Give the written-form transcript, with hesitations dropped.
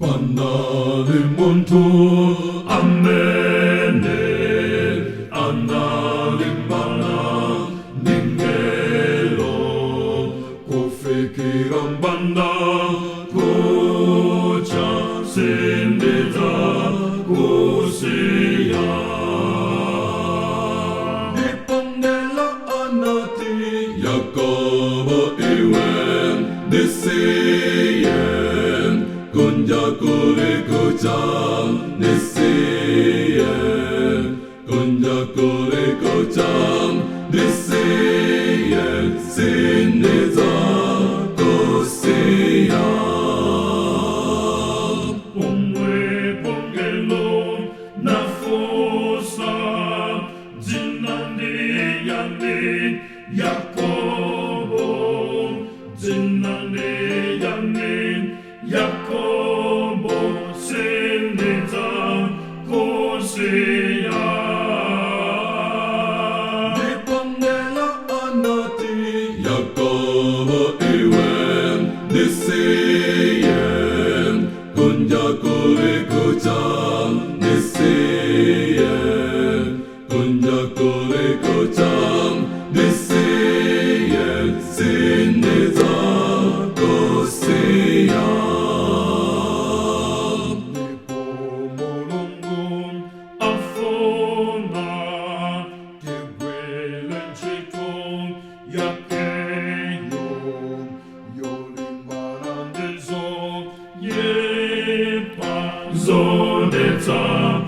Pannalim montu ammene analim mana ningelo kufikiran banda kucha sindita kusiya dipangela anati yakobo iwen nisiyen kunja kure kucham nisiyen kunja kure kucham nisiyen siniza kusiya umwe pongelo na fosa jinandi yandi yakobo jinandi yandi 야코보 신리자 고시야 니뽕넬라 아나티 야코보 이웬 니시엔 군자코리 구장 니시엔 군자코리 구장 니시엔 신리자 고시야 Zoneta